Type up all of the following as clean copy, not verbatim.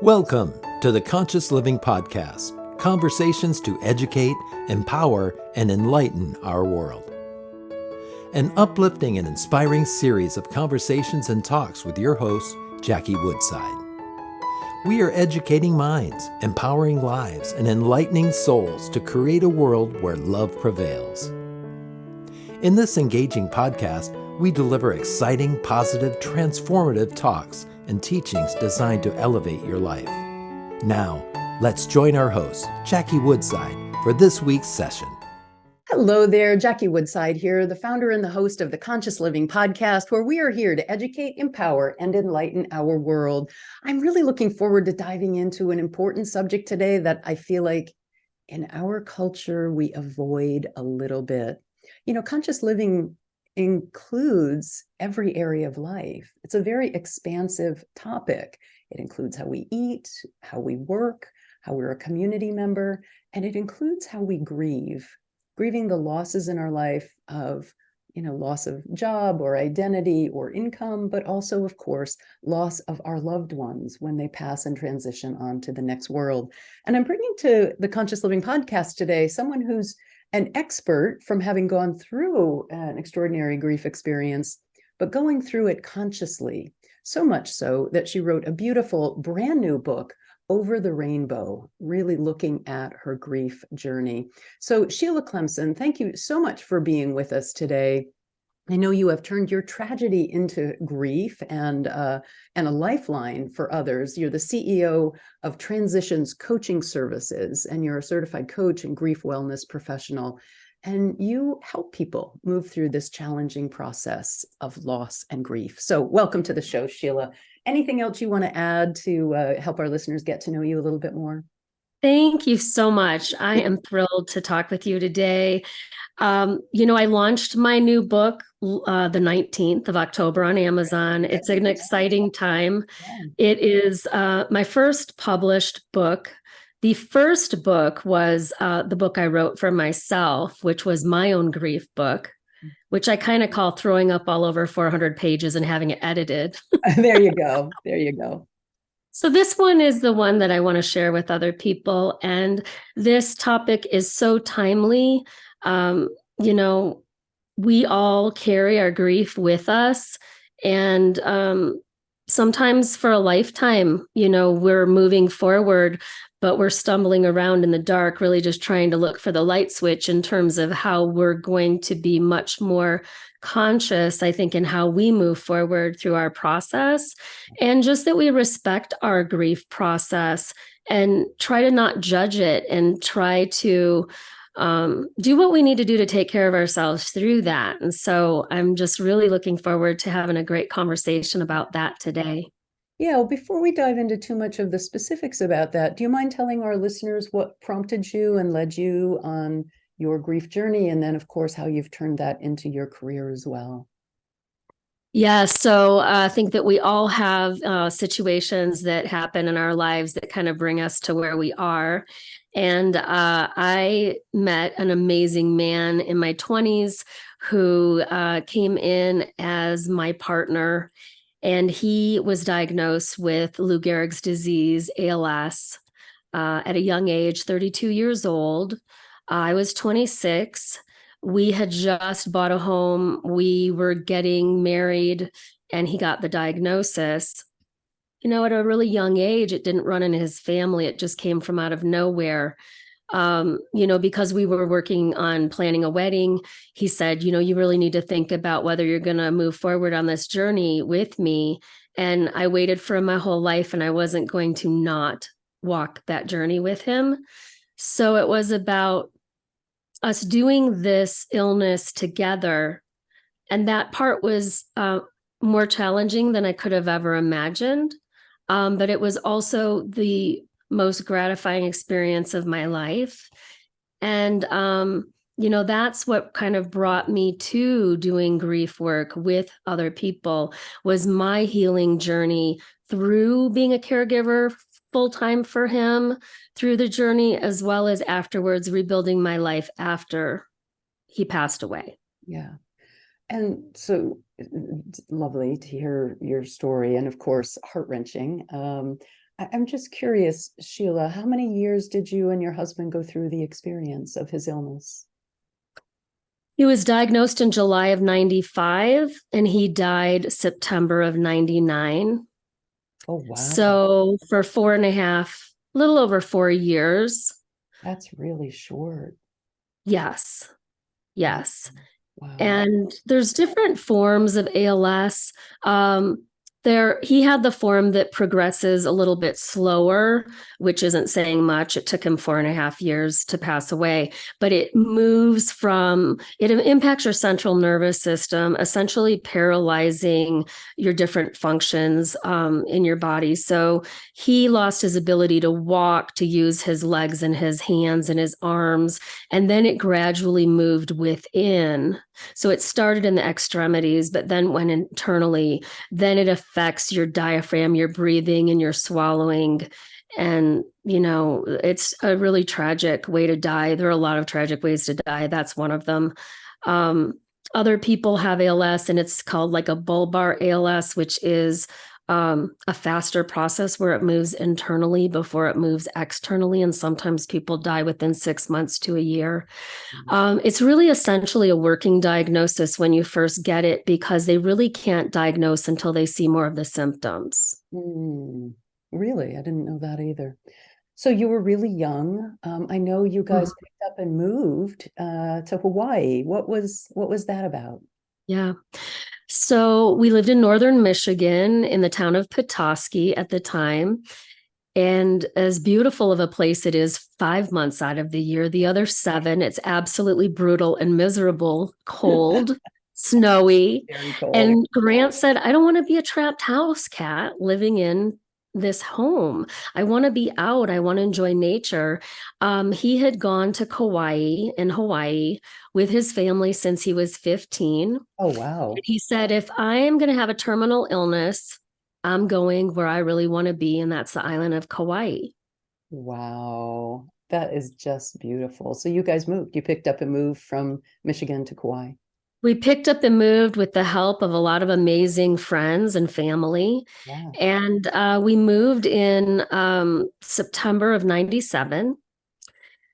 Welcome to the Conscious Living Podcast, conversations to educate, empower, and enlighten our world. An uplifting and inspiring series of conversations and talks with your host, Jackie Woodside. We are educating minds, empowering lives, and enlightening souls to create a world where love prevails. In this engaging podcast, we deliver exciting, positive, transformative talks and teachings designed to elevate your life. Now, let's join our host, Jackie Woodside, for this week's session. Hello there, Jackie Woodside here, the founder and the host of the Conscious Living Podcast, where we are here to educate, empower, and enlighten our world. I'm really looking forward to diving into an important subject today that I feel like in our culture we avoid a little bit. You know, conscious living includes every area of life. It's a very expansive topic. It includes how we eat, how we work, how we're a community member, and it includes how we grieve. Grieving the losses in our life of, loss of job or identity or income, but also, of course, loss of our loved ones when they pass and transition on to the next world. And I'm bringing to the Conscious Living Podcast today someone who's an expert from having gone through an extraordinary grief experience, but going through it consciously, so much so that she wrote a beautiful brand new book, Over the Rainbow, really looking at her grief journey. So Sheila Clemenson, thank you so much for being with us today. I know you have turned your tragedy into grief and a lifeline for others. You're the CEO of Transitions Coaching Services, and you're a certified coach and grief wellness professional. And you help people move through this challenging process of loss and grief. So welcome to the show, Sheila. Anything else you want to add to help our listeners get to know you a little bit more? Thank you so much. I am thrilled to talk with you today. I launched my new book the 19th of October on Amazon. It's an exciting time. It is my first published book. The first book was the book I wrote for myself, which was my own grief book, which I kind of call throwing up all over 400 pages and having it edited. There you go. There you go. So this one is the one that I want to share with other people. And this topic is so timely. We all carry our grief with us. And sometimes for a lifetime, we're moving forward, but we're stumbling around in the dark, really just trying to look for the light switch in terms of how we're going to be much more conscious, I think, in how we move forward through our process, and just that we respect our grief process and try to not judge it and try to do what we need to do to take care of ourselves through that. And so I'm just really looking forward to having a great conversation about that today. Yeah, well, before we dive into too much of the specifics about that, do you mind telling our listeners what prompted you and led you on your grief journey? And then, of course, how you've turned that into your career as well. Yeah, so I think that we all have situations that happen in our lives that kind of bring us to where we are. And I met an amazing man in my 20s who came in as my partner. And he was diagnosed with Lou Gehrig's disease, ALS, at a young age, 32 years old. I was 26. We had just bought a home. We were getting married, and he got the diagnosis. At a really young age, it didn't run in his family. It just came from out of nowhere. Because we were working on planning a wedding, he said, you really need to think about whether you're going to move forward on this journey with me. And I waited for him my whole life, and I wasn't going to not walk that journey with him. So it was about us doing this illness together. And that part was more challenging than I could have ever imagined. But it was also the most gratifying experience of my life. And, that's what kind of brought me to doing grief work with other people, was my healing journey through being a caregiver full-time for him, through the journey, as well as afterwards rebuilding my life after he passed away. Yeah. And so it's lovely to hear your story, and of course, heart-wrenching. I'm just curious, Sheila, how many years did you and your husband go through the experience of his illness? He was diagnosed in July of 95 and he died September of 99. Oh, wow. So for 4.5, little over 4 years. That's really short. Yes. Yes. Wow. And there's different forms of ALS. He had the form that progresses a little bit slower, which isn't saying much. It took him 4.5 years to pass away, but it impacts your central nervous system, essentially paralyzing your different functions in your body. So he lost his ability to walk, to use his legs and his hands and his arms, and then it gradually moved within. So it started in the extremities, but then went internally. Then it affects your diaphragm, your breathing, and your swallowing. And, it's a really tragic way to die. There are a lot of tragic ways to die. That's one of them. Other people have ALS, and it's called like a bulbar ALS, which is a faster process where it moves internally before it moves externally. And sometimes people die within 6 months to a year. It's really essentially a working diagnosis when you first get it, because they really can't diagnose until they see more of the symptoms. Really? I didn't know that either. So you were really young. I know you guys picked up and moved to Hawaii. What was that about? Yeah. So we lived in northern Michigan in the town of Petoskey at the time. And as beautiful of a place it is 5 months out of the year, the other 7, it's absolutely brutal and miserable, cold, snowy. Very cold. And Grant said, I don't want to be a trapped house cat living in this home. I want to be out. I want to enjoy nature. He had gone to Kauai in Hawaii with his family since he was 15. Oh, wow. And he said, if I am going to have a terminal illness, I'm going where I really want to be, and that's the island of Kauai. Wow. That is just beautiful. So you guys moved. You picked up and moved from Michigan to Kauai. We picked up and moved with the help of a lot of amazing friends and family. Yeah. And we moved in September of 97.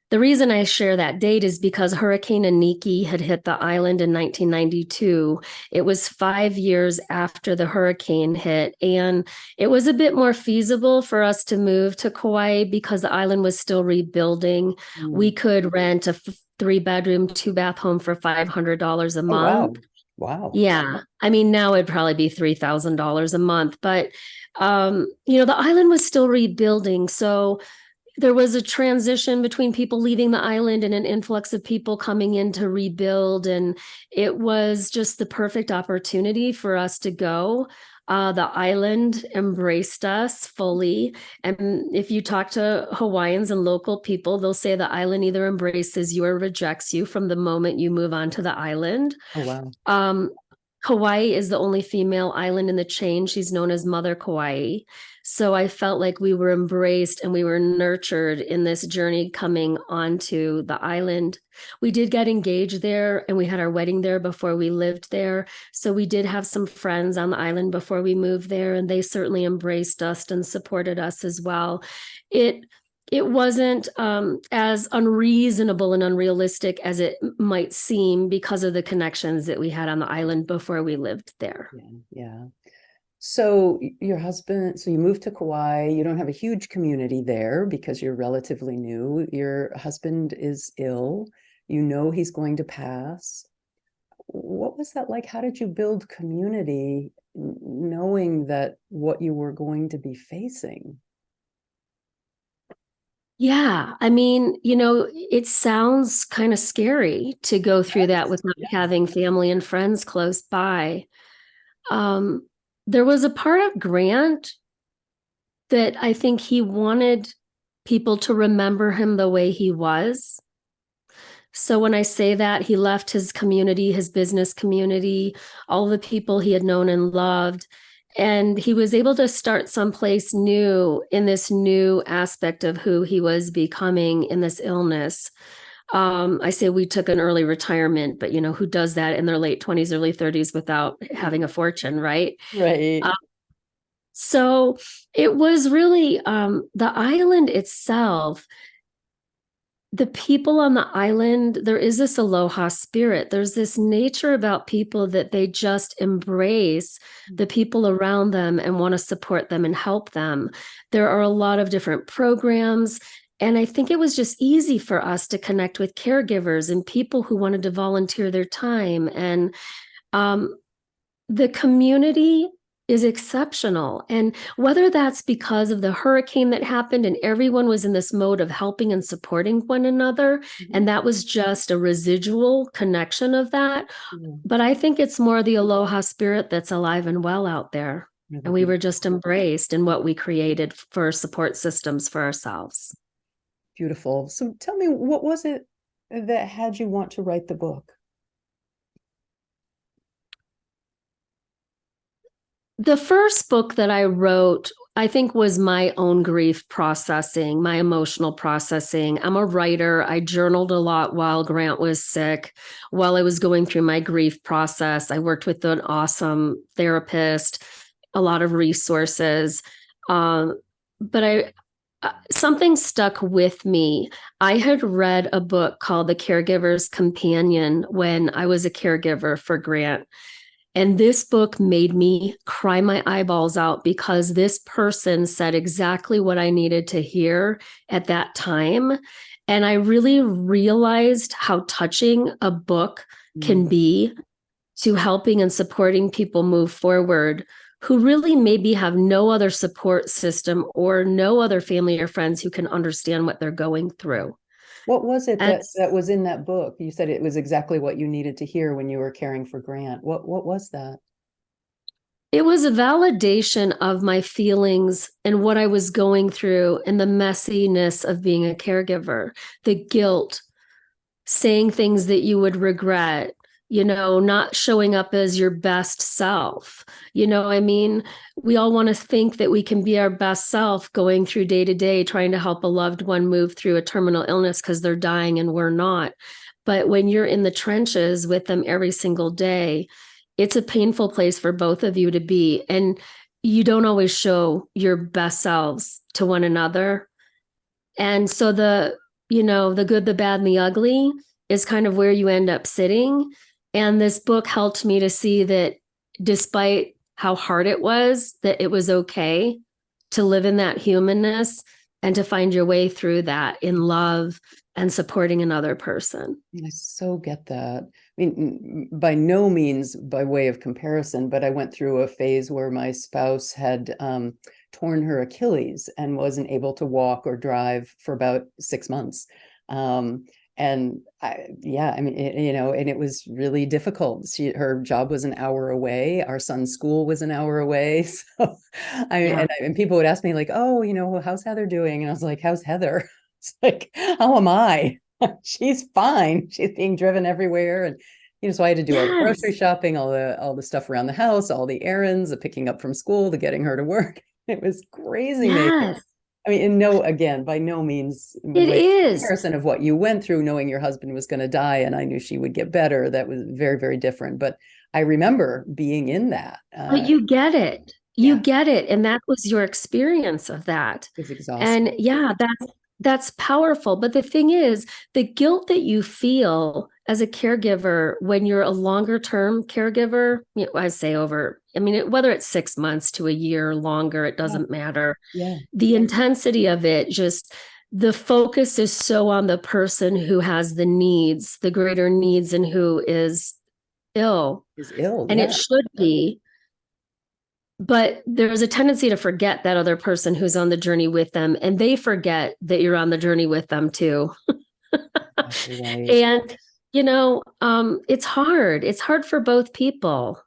The reason I share that date is because Hurricane Iniki had hit the island in 1992. It was 5 years after the hurricane hit, and it was a bit more feasible for us to move to Kauai because the island was still rebuilding. We could rent a 3-bedroom, 2-bath home for $500 a month. Wow. Yeah. I mean, now it'd probably be $3,000 a month, but the island was still rebuilding. So there was a transition between people leaving the island and an influx of people coming in to rebuild. And it was just the perfect opportunity for us to go. The island embraced us fully. And if you talk to Hawaiians and local people, they'll say the island either embraces you or rejects you from the moment you move onto the island. Oh, wow. Kauai is the only female island in the chain. She's known as Mother Kauai. So I felt like we were embraced and we were nurtured in this journey coming onto the island. We did get engaged there and we had our wedding there before we lived there. So we did have some friends on the island before we moved there, and they certainly embraced us and supported us as well. It wasn't as unreasonable and unrealistic as it might seem because of the connections that we had on the island before we lived there. Yeah. So your husband, so you moved to Kauai. You don't have a huge community there because you're relatively new. Your husband is ill. You know he's going to pass. What was that like? How did you build community knowing that what you were going to be facing? Yeah, I mean, it sounds kind of scary to go through that without having family and friends close by. There was a part of Grant that I think he wanted people to remember him the way he was. So when I say that, he left his community, his business community, all the people he had known and loved, and he was able to start someplace new in this new aspect of who he was becoming in this illness. I say we took an early retirement, but who does that in their late 20s, early 30s without having a fortune, right? Right. So it was really the island itself. The people on the island, there is this aloha spirit. There's this nature about people that they just embrace the people around them and want to support them and help them. There are a lot of different programs. And I think it was just easy for us to connect with caregivers and people who wanted to volunteer their time. And the community is exceptional. And whether that's because of the hurricane that happened and everyone was in this mode of helping and supporting one another, and that was just a residual connection of that. But I think it's more the aloha spirit that's alive and well out there. And we were just embraced in what we created for support systems for ourselves. Beautiful. So tell me, what was it that had you want to write the book? The first book that I wrote, I think, was my own grief processing, my emotional processing. I'm a writer. I journaled a lot while Grant was sick, while I was going through my grief process. I worked with an awesome therapist, a lot of resources. But something stuck with me. I had read a book called The Caregiver's Companion when I was a caregiver for Grant. And this book made me cry my eyeballs out because this person said exactly what I needed to hear at that time. And I really realized how touching a book can be to helping and supporting people move forward who really maybe have no other support system or no other family or friends who can understand what they're going through. What was it that was in that book? You said it was exactly what you needed to hear when you were caring for Grant. What was that? It was a validation of my feelings and what I was going through and the messiness of being a caregiver, the guilt, saying things that you would regret, not showing up as your best self. I mean, we all want to think that we can be our best self going through day to day, trying to help a loved one move through a terminal illness because they're dying and we're not. But when you're in the trenches with them every single day, it's a painful place for both of you to be. And you don't always show your best selves to one another. And so the good, the bad, and the ugly is kind of where you end up sitting. And this book helped me to see that despite how hard it was, that it was okay to live in that humanness and to find your way through that in love and supporting another person. I so get that. I mean, by no means by way of comparison, but I went through a phase where my spouse had torn her Achilles and wasn't able to walk or drive for about 6 months. And it was really difficult. Her job was an hour away. Our son's school was an hour away. So and people would ask me like, oh, how's Heather doing? And I was like, how's Heather? It's like, how am I? She's fine. She's being driven everywhere. And, so I had to do all the grocery shopping, all the stuff around the house, all the errands, the picking up from school, the getting her to work. It was crazy. Yes. I mean, by no means it is comparison of what you went through, knowing your husband was going to die, and I knew she would get better. That was very, very different. But I remember being in that. But you get it. You get it. And that was your experience of that. It's exhausting. And that's powerful. But the thing is, the guilt that you feel as a caregiver when you're a longer term caregiver, I say whether it's 6 months to a year or longer, it doesn't matter. Yeah. The intensity of it, just the focus is so on the person who has the needs, the greater needs, and who is ill. And it should be. But there's a tendency to forget that other person who's on the journey with them, and they forget that you're on the journey with them too. Right. And, it's hard. It's hard for both people.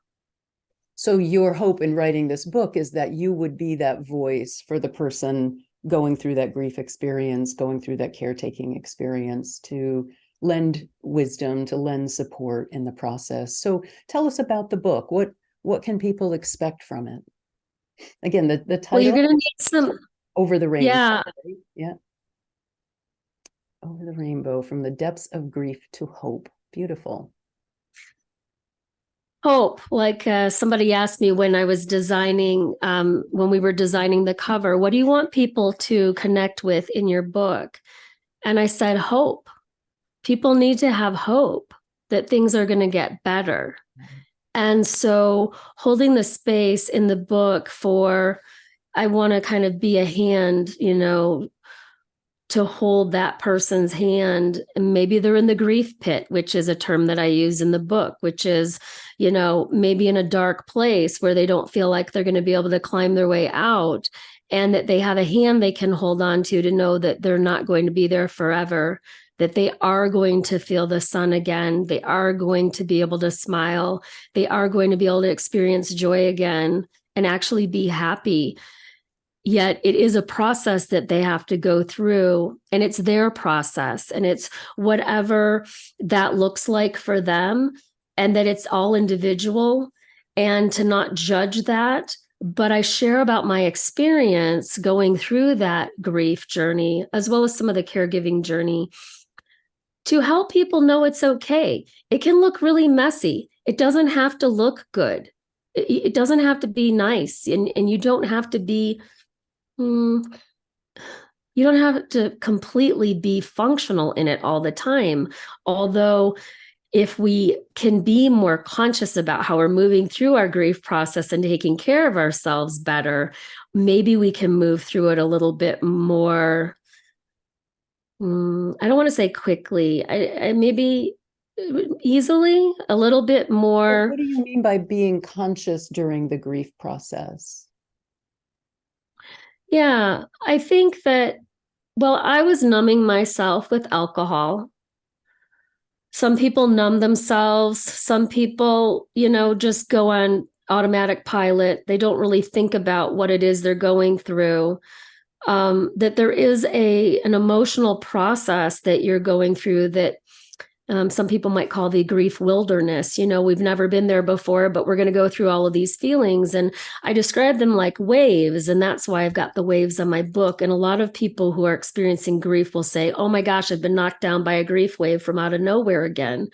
So your hope in writing this book is that you would be that voice for the person going through that grief experience, going through that caretaking experience, to lend wisdom, to lend support in the process. So tell us about the book. What can people expect from it? Again, the title. Well, you're going to need some Over the Rainbow. Yeah. Right? Yeah. Over the Rainbow, from the depths of grief to hope. Beautiful. Hope, like somebody asked me when I was designing, when we were designing the cover, what do you want people to connect with in your book? And I said, hope. People need to have hope that things are going to get better. And so holding the space in the book for, I want to kind of be a hand, to hold that person's hand. And maybe they're in the grief pit, which is a term that I use in the book, which is, maybe in a dark place where they don't feel like they're going to be able to climb their way out, and that they have a hand they can hold on to know that they're not going to be there forever, that they are going to feel the sun again. They are going to be able to smile. They are going to be able to experience joy again and actually be happy. Yet it is a process that they have to go through, and it's their process, and it's whatever that looks like for them, and that it's all individual, and to not judge that. But I share about my experience going through that grief journey, as well as some of the caregiving journey, to help people know it's okay. It can look really messy. It doesn't have to look good. It doesn't have to be nice, and you don't have to be you don't have to completely be functional in it all the time. Although, if we can be more conscious about how we're moving through our grief process and taking care of ourselves better, maybe we can move through it a little bit more. I don't want to say quickly, I maybe easily, a little bit more. What do you mean by being conscious during the grief process? Yeah, I think that, I was numbing myself with alcohol. Some people numb themselves. Some people, just go on automatic pilot. They don't really think about what it is they're going through. That there is an emotional process that you're going through that some people might call the grief wilderness. We've never been there before, but we're going to go through all of these feelings. And I describe them like waves. And that's why I've got the waves on my book. And a lot of people who are experiencing grief will say, oh my gosh, I've been knocked down by a grief wave from out of nowhere again,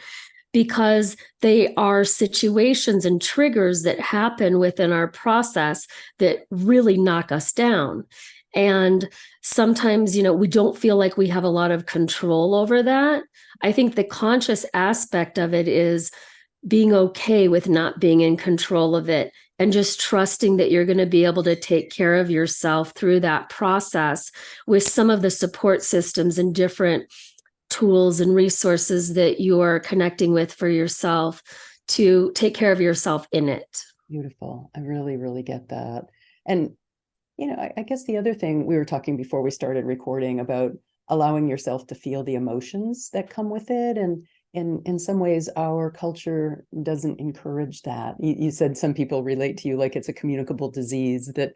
because they are situations and triggers that happen within our process that really knock us down. And sometimes, we don't feel like we have a lot of control over that. I think the conscious aspect of it is being okay with not being in control of it, and just trusting that you're going to be able to take care of yourself through that process with some of the support systems and different tools and resources that you're connecting with for yourself to take care of yourself in it. Beautiful. I really, really get that. And I guess the other thing, we were talking before we started recording about allowing yourself to feel the emotions that come with it. And in some ways, our culture doesn't encourage that. You said some people relate to you like it's a communicable disease, that,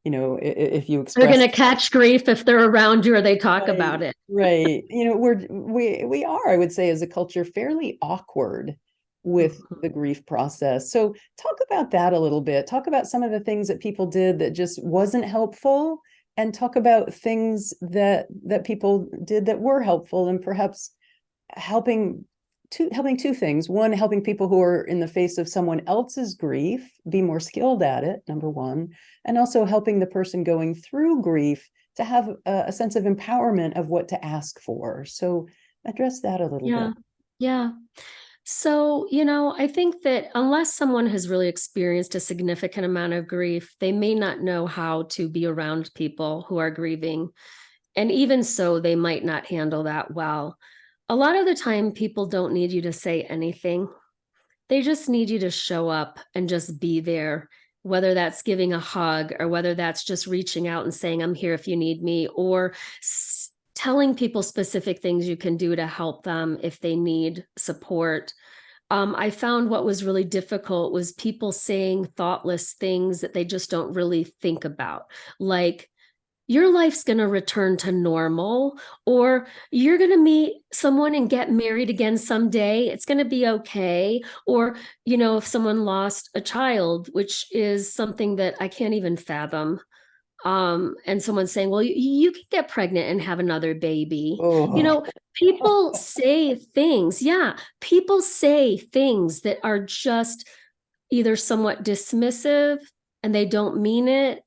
if you express... They're going to catch grief if they're around you or they talk about it. Right. We are, I would say, as a culture, fairly awkward with the grief process. So talk about that a little bit. Talk about some of the things that people did that just wasn't helpful, and talk about things that people did that were helpful, and perhaps helping two things. One, helping people who are in the face of someone else's grief be more skilled at it, number one, and also helping the person going through grief to have a sense of empowerment of what to ask for. So address that a little bit. Yeah. So, I think that unless someone has really experienced a significant amount of grief, they may not know how to be around people who are grieving. And even so, they might not handle that well. A lot of the time, people don't need you to say anything. They just need you to show up and just be there, whether that's giving a hug, or whether that's just reaching out and saying, I'm here if you need me, or telling people specific things you can do to help them if they need support. I found what was really difficult was people saying thoughtless things that they just don't really think about, like, your life's going to return to normal, or you're going to meet someone and get married again someday. It's going to be okay. Or, if someone lost a child, which is something that I can't even fathom. And someone saying, well, you can get pregnant and have another baby. People say things. Yeah. People say things that are just either somewhat dismissive and they don't mean it.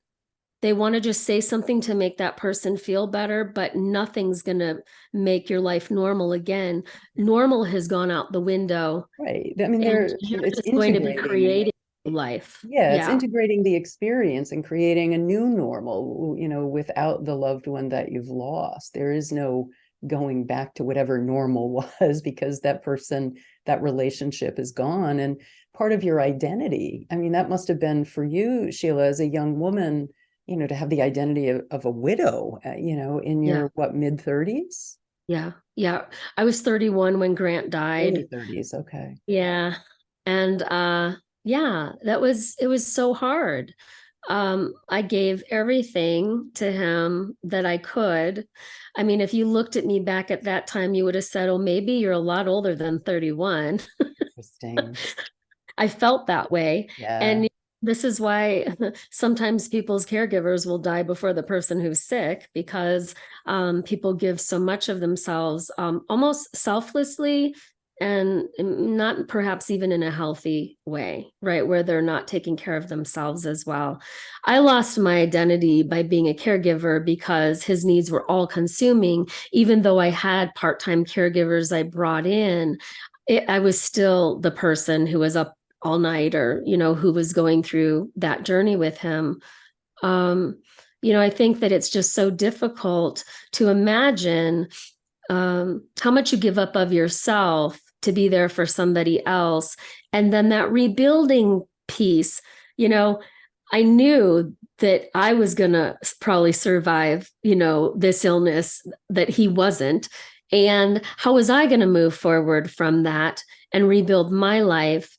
They want to just say something to make that person feel better, but nothing's going to make your life normal again. Normal has gone out the window. Right. I mean, You're it's just going to be integrating. creating life. Yeah, it's integrating the experience and creating a new normal, without the loved one that you've lost. There is no going back to whatever normal was, because that person, that relationship is gone. And part of your identity, I mean, that must have been for you, Sheila, as a young woman, to have the identity of a widow, in your mid-30s? Yeah. Yeah. I was 31 when Grant died. Early 30s. Okay. Yeah. And it was so hard. I gave everything to him that I could. I mean, if you looked at me back at that time, you would have said, oh, maybe you're a lot older than 31. Interesting. I felt that way. Yeah. And this is why sometimes people's caregivers will die before the person who's sick, because people give so much of themselves almost selflessly, and not perhaps even in a healthy way, right? Where they're not taking care of themselves as well. I lost my identity by being a caregiver because his needs were all consuming. Even though I had part-time caregivers I brought in, I was still the person who was up all night, or, who was going through that journey with him. I think that it's just so difficult to imagine how much you give up of yourself to be there for somebody else. And then that rebuilding piece, I knew that I was going to probably survive, this illness, that he wasn't. And how was I going to move forward from that and rebuild my life?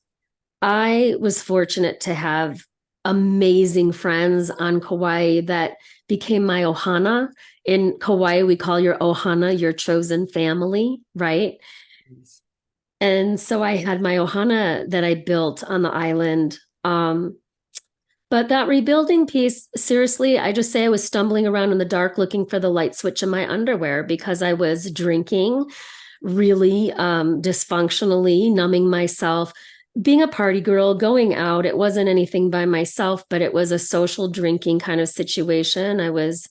I was fortunate to have amazing friends on Kauai that became my ohana. In Kauai, we call your ohana your chosen family, right? And so I had my ohana that I built on the island. But that rebuilding piece, seriously, I just say I was stumbling around in the dark looking for the light switch in my underwear, because I was drinking really dysfunctionally, numbing myself, being a party girl, going out. It wasn't anything by myself, but it was a social drinking kind of situation. I was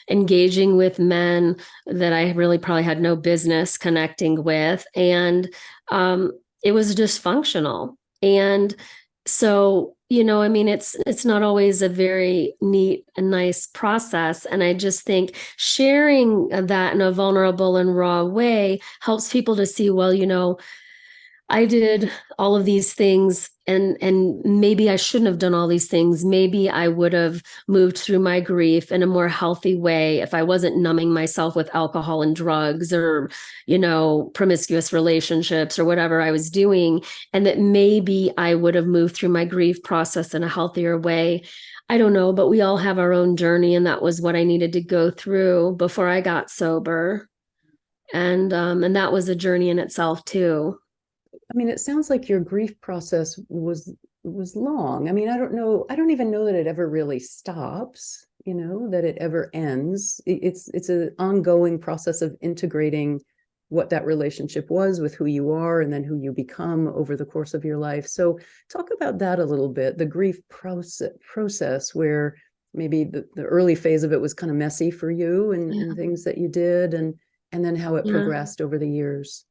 engaging with men that I really probably had no business connecting with. And it was dysfunctional. And so, I mean, it's not always a very neat and nice process. And I just think sharing that in a vulnerable and raw way helps people to see, well, I did all of these things, and maybe I shouldn't have done all these things. Maybe I would have moved through my grief in a more healthy way if I wasn't numbing myself with alcohol and drugs, or, promiscuous relationships, or whatever I was doing. And that maybe I would have moved through my grief process in a healthier way. I don't know, but we all have our own journey. And that was what I needed to go through before I got sober. And that was a journey in itself too. I mean, it sounds like your grief process was long. I mean, I don't even know that it ever really stops, that it ever ends. It's an ongoing process of integrating what that relationship was with who you are, and then who you become over the course of your life. So talk about that a little bit, the grief process, where maybe the early phase of it was kind of messy for you, and things that you did, and then how it progressed over the years.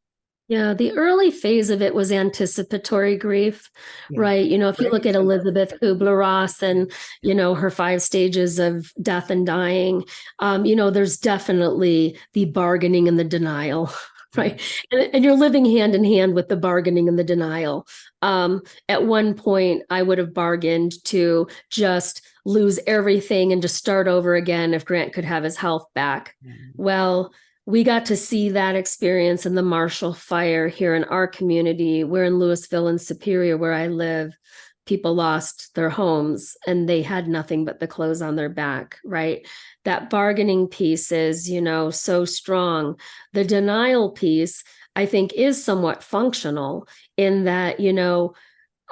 Yeah, the early phase of it was anticipatory grief, right? If you look at Elizabeth Kubler-Ross and, her 5 stages of death and dying, there's definitely the bargaining and the denial, right? And you're living hand in hand with the bargaining and the denial. At one point, I would have bargained to just lose everything and just start over again if Grant could have his health back. Well, we got to see that experience in the Marshall Fire here in our community. We're in Louisville and Superior, where I live. People lost their homes and they had nothing but the clothes on their back, right? That bargaining piece is, so strong. The denial piece, I think, is somewhat functional in that,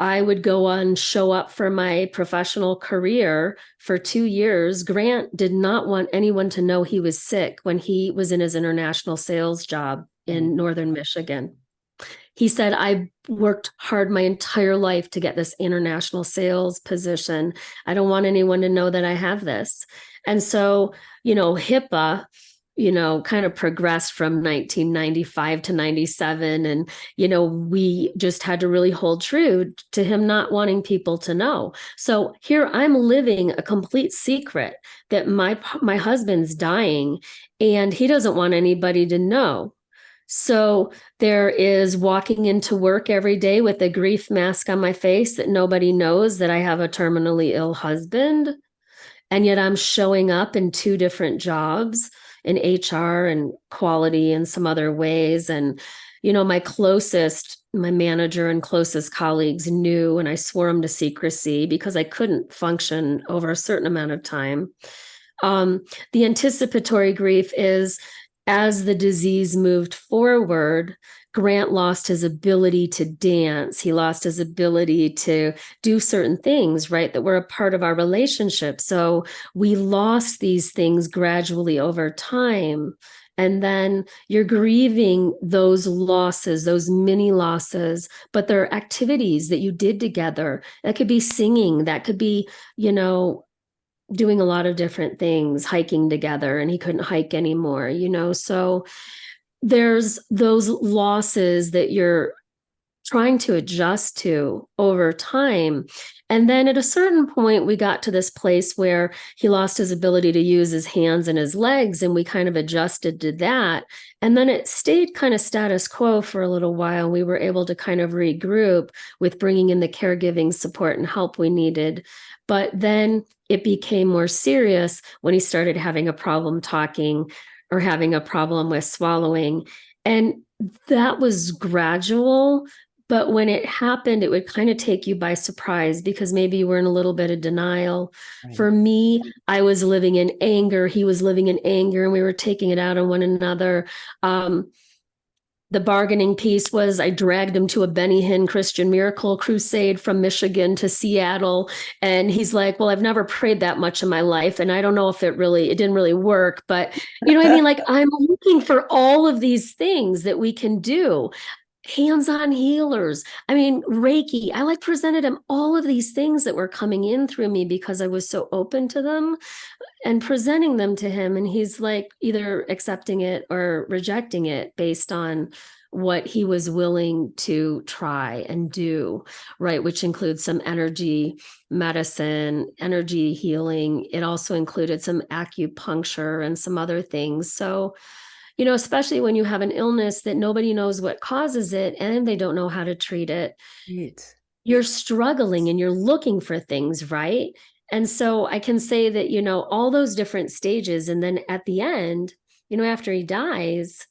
I would go on, show up for my professional career for 2 years. Grant did not want anyone to know he was sick when he was in his international sales job in Northern Michigan. He said, I worked hard my entire life to get this international sales position. I don't want anyone to know that I have this. And so, HIPAA, kind of progressed from 1995 to 97. And, we just had to really hold true to him not wanting people to know. So here I'm living a complete secret that my husband's dying and he doesn't want anybody to know. So there is walking into work every day with a grief mask on my face that nobody knows that I have a terminally ill husband. And yet I'm showing up in 2 different jobs in HR and quality and some other ways. And, my manager and closest colleagues knew, and I swore them to secrecy because I couldn't function over a certain amount of time. The anticipatory grief is, as the disease moved forward, Grant lost his ability to dance. He lost his ability to do certain things, right, that were a part of our relationship. So we lost these things gradually over time. And then you're grieving those losses, those mini losses, but they're activities that you did together. That could be singing, that could be, doing a lot of different things, hiking together, and he couldn't hike anymore, so there's those losses that you're trying to adjust to over time. And then at a certain point, we got to this place where he lost his ability to use his hands and his legs, and we kind of adjusted to that. And then it stayed kind of status quo for a little while. We were able to kind of regroup with bringing in the caregiving support and help we needed. But then it became more serious when he started having a problem talking or having a problem with swallowing. And that was gradual. But when it happened, it would kind of take you by surprise because maybe you were in a little bit of denial. Right. For me, I was living in anger. He was living in anger, and we were taking it out on one another. The bargaining piece was I dragged him to a Benny Hinn Christian Miracle Crusade from Michigan to Seattle. And he's like, well, I've never prayed that much in my life. And I don't know if it didn't really work. But you know what I mean? Like, I'm looking for all of these things that we can do. Hands-on healers. I mean, Reiki. I presented him all of these things that were coming in through me because I was so open to them and presenting them to him. And he's like either accepting it or rejecting it based on what he was willing to try and do, right? Which includes some energy medicine, energy healing. It also included some acupuncture and some other things. So, especially when you have an illness that nobody knows what causes it and they don't know how to treat it, right. You're struggling and you're looking for things, right? And so I can say that, all those different stages. And then at the end, after he dies,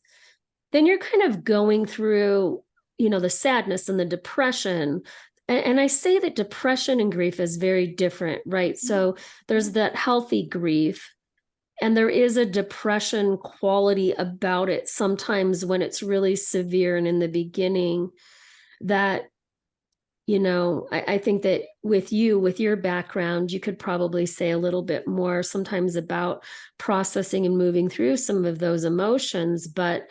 then you're kind of going through, the sadness and the depression. And I say that depression and grief is very different, right? So there's that healthy grief. And there is a depression quality about it sometimes when it's really severe and in the beginning that, I think that with your background, you could probably say a little bit more sometimes about processing and moving through some of those emotions. But,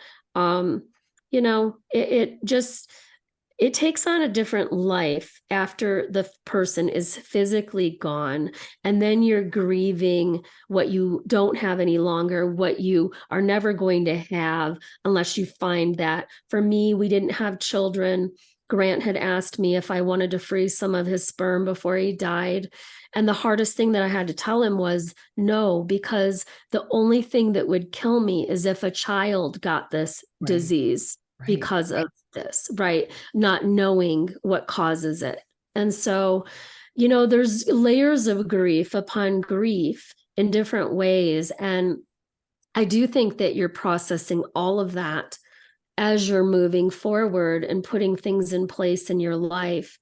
it takes on a different life after the person is physically gone. And then you're grieving what you don't have any longer, what you are never going to have unless you find that. For me, we didn't have children. Grant had asked me if I wanted to freeze some of his sperm before he died. And the hardest thing that I had to tell him was no, because the only thing that would kill me is if a child got this disease because of this, right? Not knowing what causes it. And so, there's layers of grief upon grief in different ways. And I do think that you're processing all of that as you're moving forward and putting things in place in your life.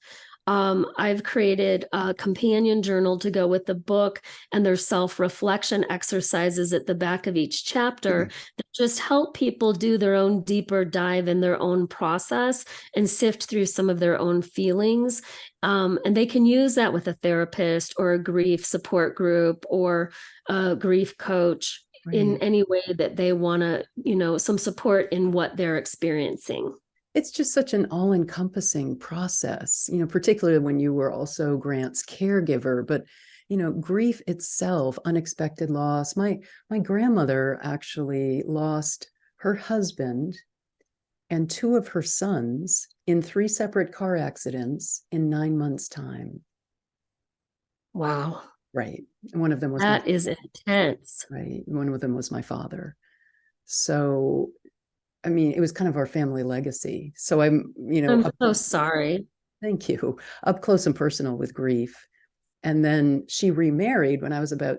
I've created a companion journal to go with the book, and there's self-reflection exercises at the back of each chapter that just help people do their own deeper dive in their own process and sift through some of their own feelings. And they can use that with a therapist or a grief support group or a grief coach in any way that they want to, some support in what they're experiencing. it's just such an all-encompassing process, particularly when you were also Grant's caregiver. But grief itself, unexpected loss. My grandmother actually lost her husband and two of her sons in 3 separate car accidents in 9 months' time. Wow. Right. And one of them was that is intense. Right. One of them was my father. So, I mean, it was kind of our family legacy. So I'm so sorry. Thank you. Up close and personal with grief. And then she remarried when I was about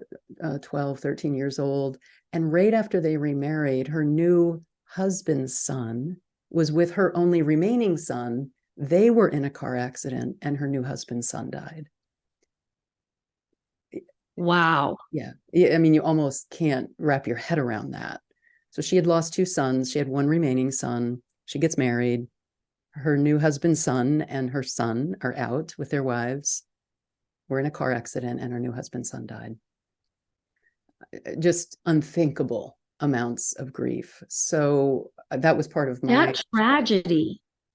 12, 13 years old. And right after they remarried, her new husband's son was with her only remaining son. They were in a car accident and her new husband's son died. Wow. Yeah. I mean, you almost can't wrap your head around that. So she had lost 2 sons. She had one remaining son. She gets married. Her new husband's son and her son are out with their wives. We're in a car accident and her new husband's son died. Just unthinkable amounts of grief. So that was part of my...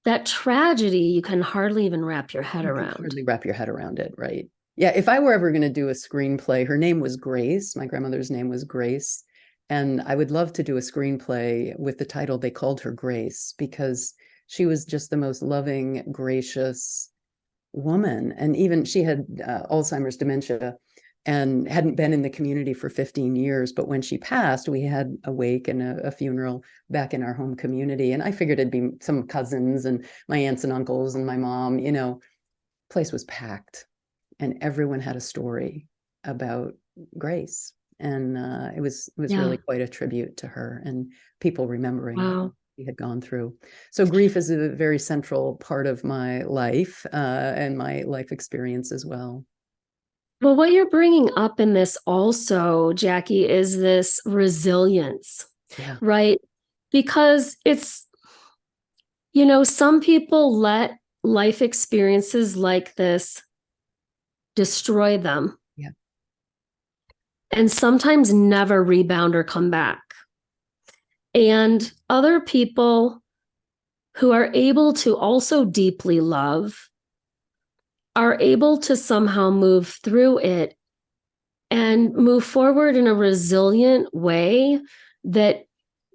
That tragedy, you can hardly even wrap your head around. Hardly wrap your head around it, right? Yeah, if I were ever going to do a screenplay, her name was Grace. My grandmother's name was Grace. And I would love to do a screenplay with the title They Called Her Grace, because she was just the most loving, gracious woman. And even she had Alzheimer's dementia and hadn't been in the community for 15 years. But when she passed, we had a wake and a funeral back in our home community. And I figured it'd be some cousins and my aunts and uncles and my mom, place was packed. And everyone had a story about Grace. And it was really quite a tribute to her and people remembering what she had gone through. So grief is a very central part of my life and my life experience as well. Well, what you're bringing up in this also, Jackie, is this resilience, right? Because it's, some people let life experiences like this destroy them. Yeah. And sometimes never rebound or come back. And other people who are able to also deeply love are able to somehow move through it and move forward in a resilient way that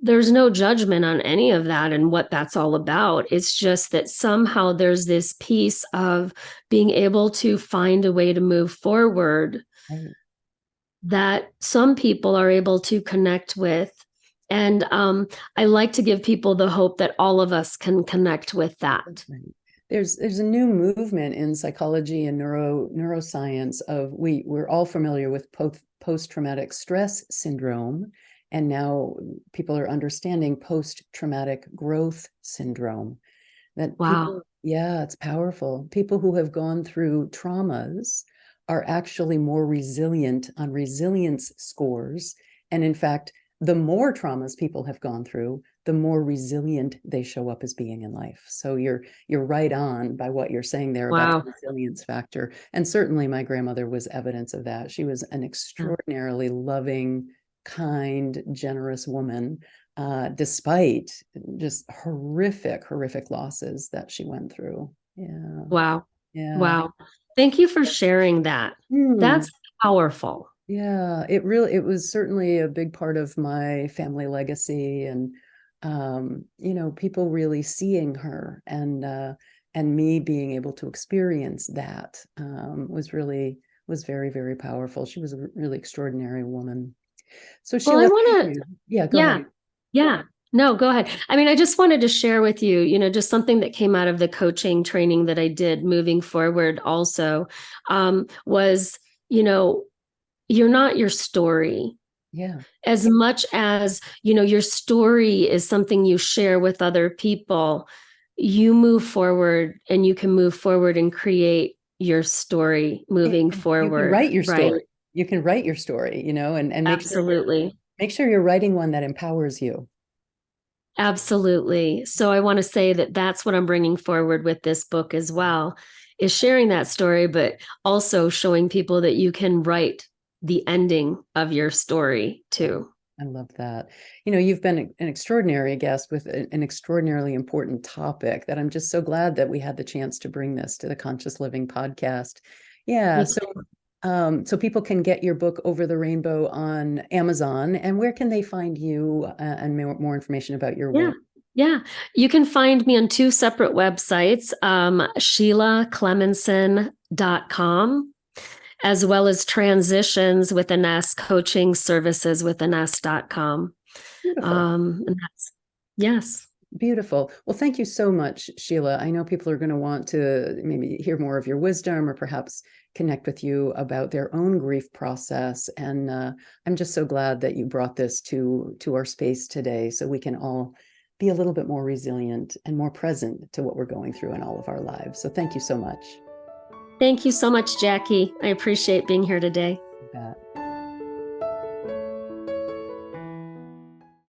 there's no judgment on any of that and what that's all about. It's just that somehow there's this piece of being able to find a way to move forward that some people are able to connect with. And I like to give people the hope that all of us can connect with that. There's a new movement in psychology and neuroscience of we're all familiar with post-traumatic stress syndrome. And now people are understanding post-traumatic growth syndrome. It's powerful. People who have gone through traumas are actually more resilient on resilience scores. And in fact, the more traumas people have gone through, the more resilient they show up as being in life. So you're right on by what you're saying there about the resilience factor. And certainly my grandmother was evidence of that. She was an extraordinarily loving, kind, generous woman, despite just horrific losses that she went through. Yeah. Wow. Yeah. Wow. Thank you for sharing that. That's powerful. Yeah, it was certainly a big part of my family legacy, and people really seeing her and me being able to experience that was very, very powerful. She was a really extraordinary woman. So Sheila, go ahead. Yeah. No, go ahead. I mean, I just wanted to share with you, just something that came out of the coaching training that I did moving forward also was, you're not your story. Yeah. As much as, your story is something you share with other people, you move forward and you can move forward and create your story moving forward. You can write your story. You can write your story, and make sure you're writing one that empowers you. Absolutely. So I want to say that that's what I'm bringing forward with this book as well, is sharing that story, but also showing people that you can write the ending of your story too. I love that. You've been an extraordinary guest with an extraordinarily important topic that I'm just so glad that we had the chance to bring this to the Conscious Living podcast. Yeah. So people can get your book Over the Rainbow on Amazon. And where can they find you and more information about your work? Yeah, you can find me on two separate websites, SheilaClemenson.com, as well as Transitions with an S, Coaching Services with an S.com. Beautiful. Yes. Beautiful. Well, thank you so much, Sheila. I know people are going to want to maybe hear more of your wisdom or perhaps connect with you about their own grief process. And I'm just so glad that you brought this to our space today so we can all be a little bit more resilient and more present to what we're going through in all of our lives. So thank you so much. Thank you so much, Jackie. I appreciate being here today. You bet.